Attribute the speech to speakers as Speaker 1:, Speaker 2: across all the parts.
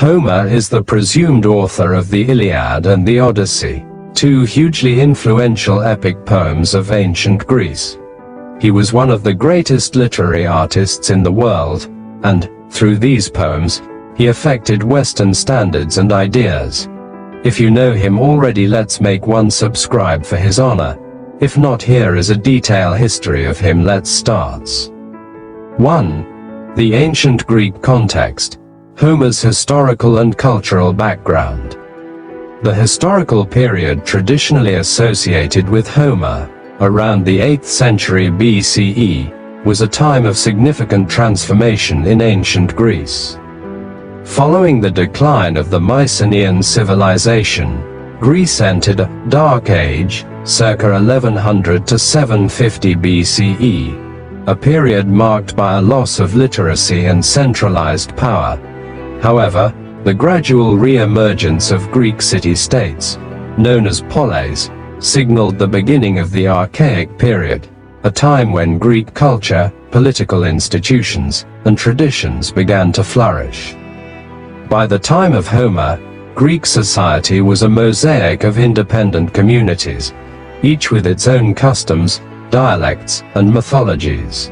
Speaker 1: Homer is the presumed author of the Iliad and the Odyssey, two hugely influential epic poems of ancient Greece. He was one of the greatest literary artists in the world, and, through these poems, he affected Western standards and ideas. If you know him already, let's make one subscribe for his honor. If not, here is a detailed history of him. Let's start. 1. The ancient Greek context. Homer's historical and cultural background. The historical period traditionally associated with Homer, around the 8th century BCE, was a time of significant transformation in ancient Greece. Following the decline of the Mycenaean civilization, Greece entered a dark age, circa 1100 to 750 BCE, a period marked by a loss of literacy and centralized power. However, the gradual re-emergence of Greek city-states, known as polis, signaled the beginning of the Archaic period, a time when Greek culture, political institutions, and traditions began to flourish. By the time of Homer, Greek society was a mosaic of independent communities, each with its own customs, dialects, and mythologies.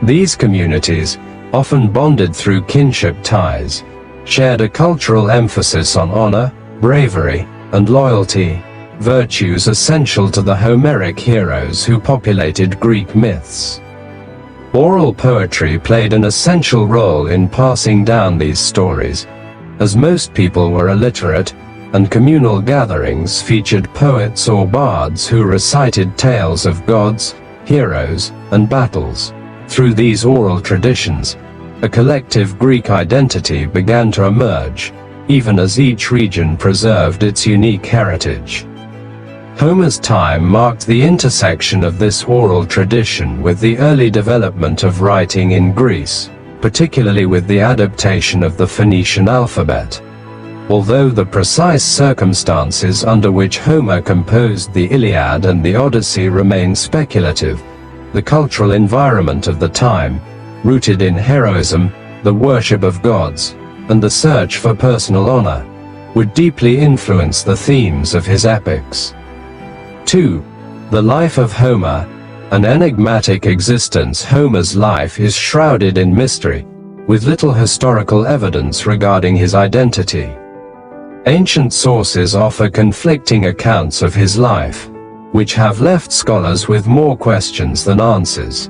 Speaker 1: These communities, often bonded through kinship ties, shared a cultural emphasis on honor, bravery, and loyalty, virtues essential to the Homeric heroes who populated Greek myths. Oral poetry played an essential role in passing down these stories, as most people were illiterate, and communal gatherings featured poets or bards who recited tales of gods, heroes, and battles. Through these oral traditions, a collective Greek identity began to emerge, even as each region preserved its unique heritage. Homer's time marked the intersection of this oral tradition with the early development of writing in Greece, particularly with the adaptation of the Phoenician alphabet. Although the precise circumstances under which Homer composed the Iliad and the Odyssey remain speculative, the cultural environment of the time, rooted in heroism, the worship of gods, and the search for personal honor, would deeply influence the themes of his epics. 2. The life of Homer. An enigmatic existence. Homer's life is shrouded in mystery, with little historical evidence regarding his identity. Ancient sources offer conflicting accounts of his life, which have left scholars with more questions than answers.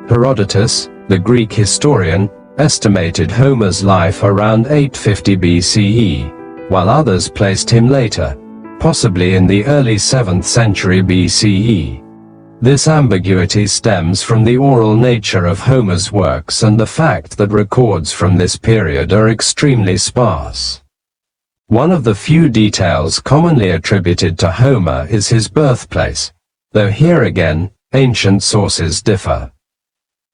Speaker 1: Herodotus, the Greek historian, estimated Homer's life around 850 BCE, while others placed him later, possibly in the early 7th century BCE. This ambiguity stems from the oral nature of Homer's works and the fact that records from this period are extremely sparse. One of the few details commonly attributed to Homer is his birthplace, though here again, ancient sources differ.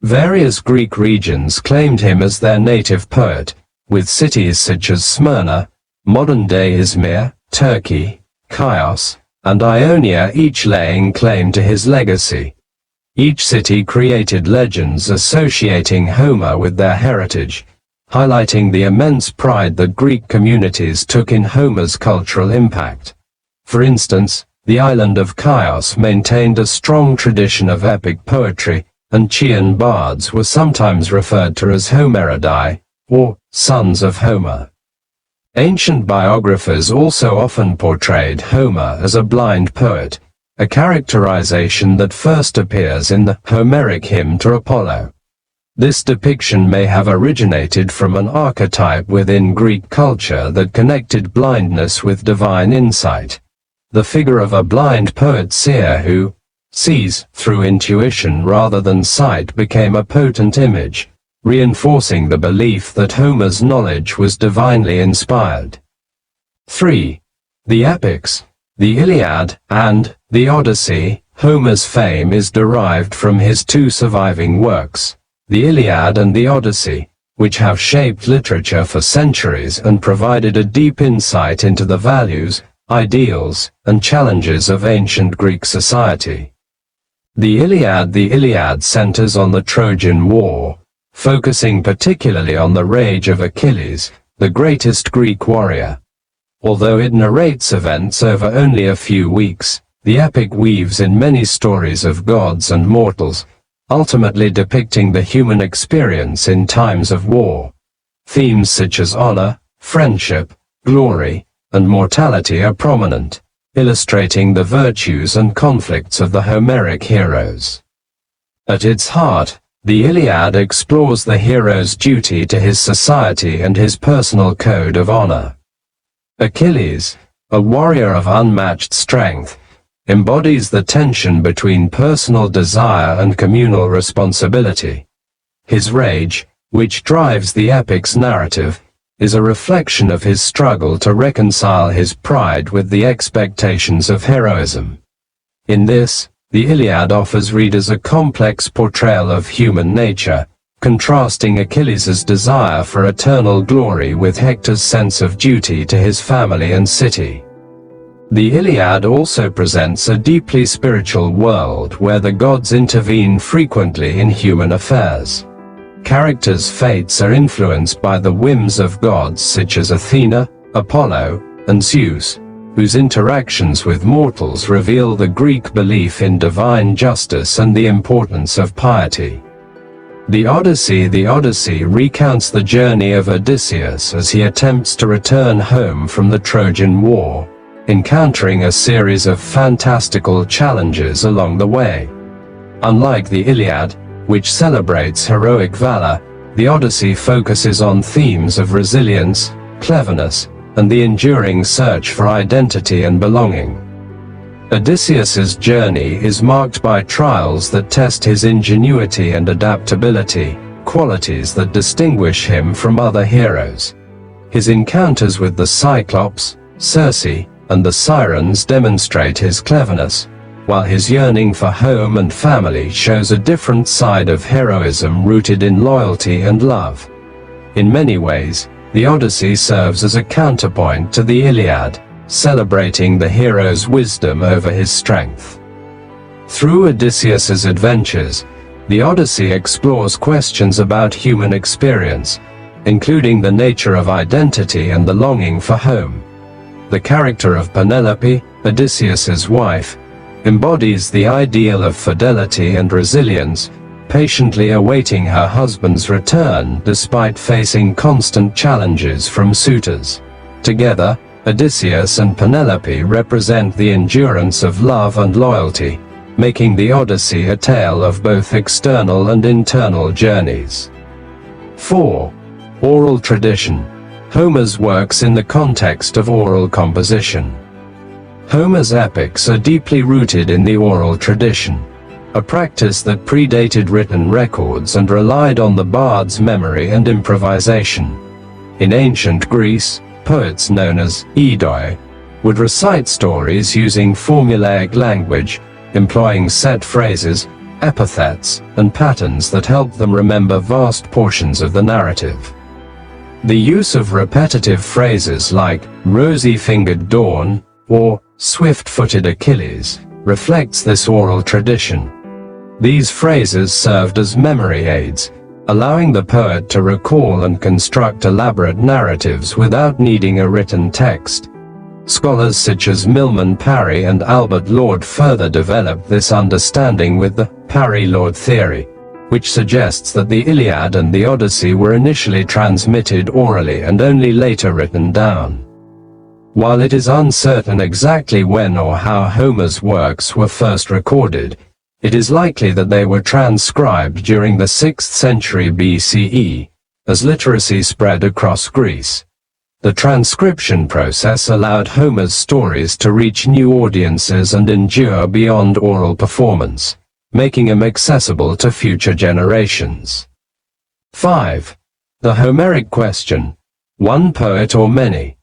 Speaker 1: Various Greek regions claimed him as their native poet, with cities such as Smyrna, modern-day Izmir, Turkey, Chios, and Ionia each laying claim to his legacy. Each city created legends associating Homer with their heritage, highlighting the immense pride that Greek communities took in Homer's cultural impact. For instance, the island of Chios maintained a strong tradition of epic poetry, and Chian bards were sometimes referred to as Homeridai, or sons of Homer. Ancient biographers also often portrayed Homer as a blind poet, a characterization that first appears in the Homeric hymn to Apollo. This depiction may have originated from an archetype within Greek culture that connected blindness with divine insight. The figure of a blind poet-seer who sees through intuition rather than sight became a potent image, reinforcing the belief that Homer's knowledge was divinely inspired. 3. The epics. The Iliad and the Odyssey. Homer's fame is derived from his two surviving works, the Iliad and the Odyssey, which have shaped literature for centuries and provided a deep insight into the values, ideals, and challenges of ancient Greek society. The Iliad centers on the Trojan War, focusing particularly on the rage of Achilles, the greatest Greek warrior. Although it narrates events over only a few weeks, the epic weaves in many stories of gods and mortals, ultimately depicting the human experience in times of war. Themes such as honor, friendship, glory, and mortality are prominent, illustrating the virtues and conflicts of the Homeric heroes. At its heart, the Iliad explores the hero's duty to his society and his personal code of honor. Achilles, a warrior of unmatched strength, embodies the tension between personal desire and communal responsibility. His rage, which drives the epic's narrative, is a reflection of his struggle to reconcile his pride with the expectations of heroism. In this, the Iliad offers readers a complex portrayal of human nature, contrasting Achilles' desire for eternal glory with Hector's sense of duty to his family and city. The Iliad also presents a deeply spiritual world where the gods intervene frequently in human affairs. Characters' fates are influenced by the whims of gods such as Athena, Apollo, and Zeus, whose interactions with mortals reveal the Greek belief in divine justice and the importance of piety. The Odyssey recounts the journey of Odysseus as he attempts to return home from the Trojan War, encountering a series of fantastical challenges along the way. Unlike the Iliad, which celebrates heroic valor, the Odyssey focuses on themes of resilience, cleverness, and the enduring search for identity and belonging. Odysseus's journey is marked by trials that test his ingenuity and adaptability, qualities that distinguish him from other heroes. His encounters with the Cyclops, Circe, and the Sirens demonstrate his cleverness, while his yearning for home and family shows a different side of heroism rooted in loyalty and love. In many ways, the Odyssey serves as a counterpoint to the Iliad, celebrating the hero's wisdom over his strength. Through Odysseus's adventures, the Odyssey explores questions about human experience, including the nature of identity and the longing for home. The character of Penelope, Odysseus's wife, embodies the ideal of fidelity and resilience, patiently awaiting her husband's return despite facing constant challenges from suitors. Together, Odysseus and Penelope represent the endurance of love and loyalty, making the Odyssey a tale of both external and internal journeys. 4. Oral tradition. Homer's works in the context of oral composition. Homer's epics are deeply rooted in the oral tradition, a practice that predated written records and relied on the bard's memory and improvisation. In ancient Greece, poets known as idoi would recite stories using formulaic language, employing set phrases, epithets, and patterns that helped them remember vast portions of the narrative. The use of repetitive phrases like rosy-fingered dawn or swift-footed Achilles reflects this oral tradition. These phrases served as memory aids, allowing the poet to recall and construct elaborate narratives without needing a written text. Scholars such as Milman Parry and Albert Lord further developed this understanding with the Parry-Lord theory, which suggests that the Iliad and the Odyssey were initially transmitted orally and only later written down. While it is uncertain exactly when or how Homer's works were first recorded, it is likely that they were transcribed during the 6th century BCE, as literacy spread across Greece. The transcription process allowed Homer's stories to reach new audiences and endure beyond oral performance, making them accessible to future generations. 5. The Homeric question: one poet or many?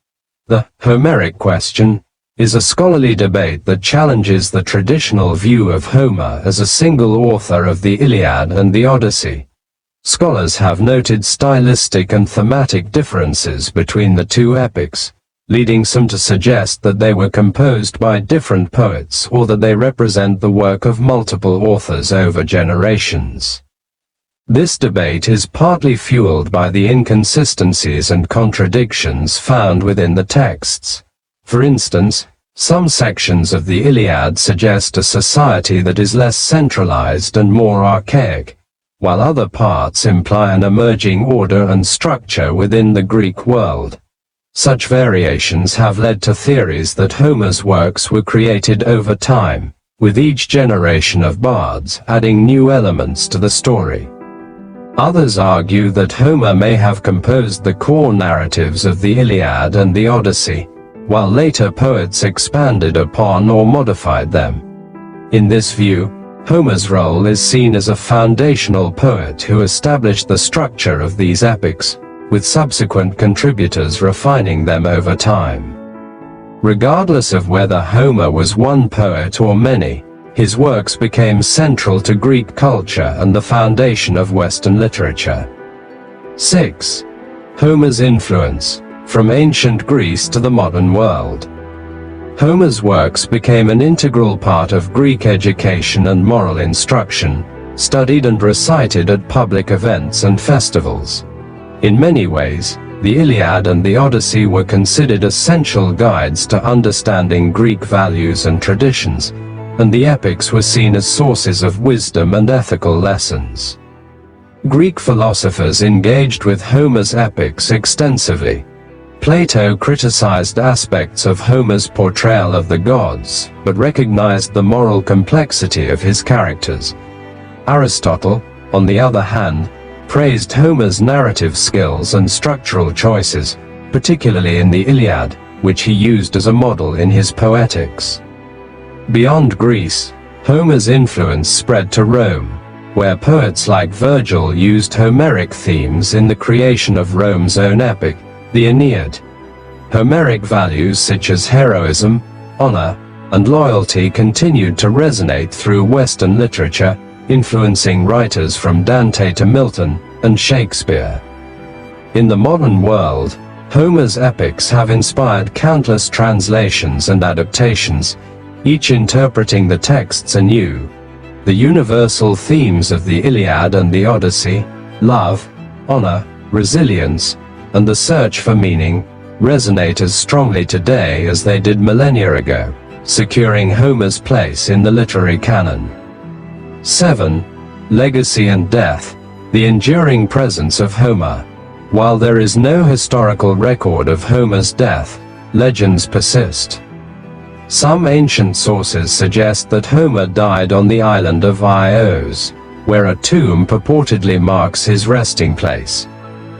Speaker 1: The Homeric question is a scholarly debate that challenges the traditional view of Homer as a single author of the Iliad and the Odyssey. Scholars have noted stylistic and thematic differences between the two epics, leading some to suggest that they were composed by different poets or that they represent the work of multiple authors over generations. This debate is partly fueled by the inconsistencies and contradictions found within the texts. For instance, some sections of the Iliad suggest a society that is less centralized and more archaic, while other parts imply an emerging order and structure within the Greek world. Such variations have led to theories that Homer's works were created over time, with each generation of bards adding new elements to the story. Others argue that Homer may have composed the core narratives of the Iliad and the Odyssey, while later poets expanded upon or modified them. In this view, Homer's role is seen as a foundational poet who established the structure of these epics, with subsequent contributors refining them over time. Regardless of whether Homer was one poet or many, his works became central to Greek culture and the foundation of Western literature. 6. Homer's influence, from ancient Greece to the modern world. Homer's works became an integral part of Greek education and moral instruction, studied and recited at public events and festivals. In many ways, the Iliad and the Odyssey were considered essential guides to understanding Greek values and traditions, and the epics were seen as sources of wisdom and ethical lessons. Greek philosophers engaged with Homer's epics extensively. Plato criticized aspects of Homer's portrayal of the gods, but recognized the moral complexity of his characters. Aristotle, on the other hand, praised Homer's narrative skills and structural choices, particularly in the Iliad, which he used as a model in his Poetics. Beyond Greece, Homer's influence spread to Rome, where poets like Virgil used Homeric themes in the creation of Rome's own epic, the Aeneid. Homeric values such as heroism, honor, and loyalty continued to resonate through Western literature, influencing writers from Dante to Milton and Shakespeare. In the modern world, Homer's epics have inspired countless translations and adaptations, each interpreting the texts anew. The universal themes of the Iliad and the Odyssey, love, honor, resilience, and the search for meaning, resonate as strongly today as they did millennia ago, securing Homer's place in the literary canon. 7. Legacy and death, the enduring presence of Homer. While there is no historical record of Homer's death, legends persist. Some ancient sources suggest that Homer died on the island of Ios, where a tomb purportedly marks his resting place.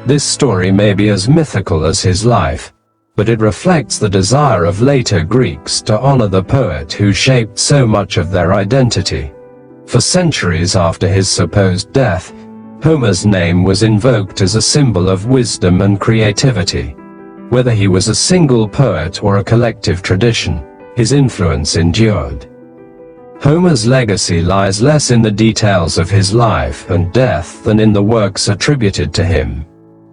Speaker 1: This story may be as mythical as his life, but it reflects the desire of later Greeks to honor the poet who shaped so much of their identity. For centuries after his supposed death, Homer's name was invoked as a symbol of wisdom and creativity. Whether he was a single poet or a collective tradition, his influence endured. Homer's legacy lies less in the details of his life and death than in the works attributed to him.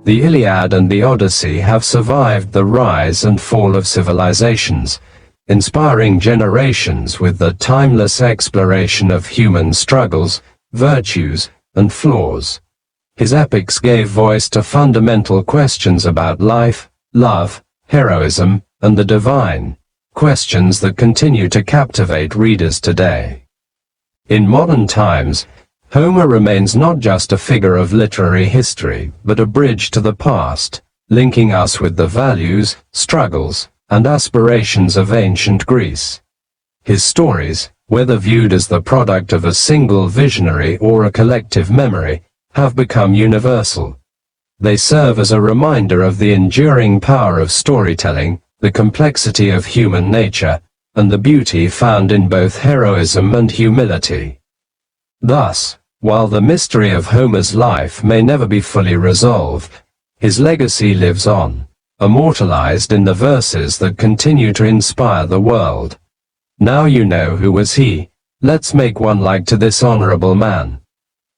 Speaker 1: The Iliad and the Odyssey have survived the rise and fall of civilizations, inspiring generations with the timeless exploration of human struggles, virtues, and flaws. His epics gave voice to fundamental questions about life, love, heroism, and the divine, questions that continue to captivate readers today. In modern times, Homer remains not just a figure of literary history, but a bridge to the past, linking us with the values, struggles, and aspirations of ancient Greece. His stories, whether viewed as the product of a single visionary or a collective memory, have become universal. They serve as a reminder of the enduring power of storytelling, the complexity of human nature, and the beauty found in both heroism and humility. Thus, while the mystery of Homer's life may never be fully resolved, his legacy lives on, immortalized in the verses that continue to inspire the world. Now you know who was he, let's make one like to this honorable man.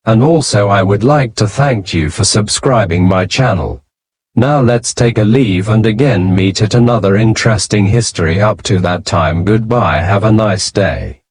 Speaker 1: And also I would like to thank you for subscribing my channel. Now let's take a leave and again meet at another interesting history. Up to that time, goodbye, have a nice day.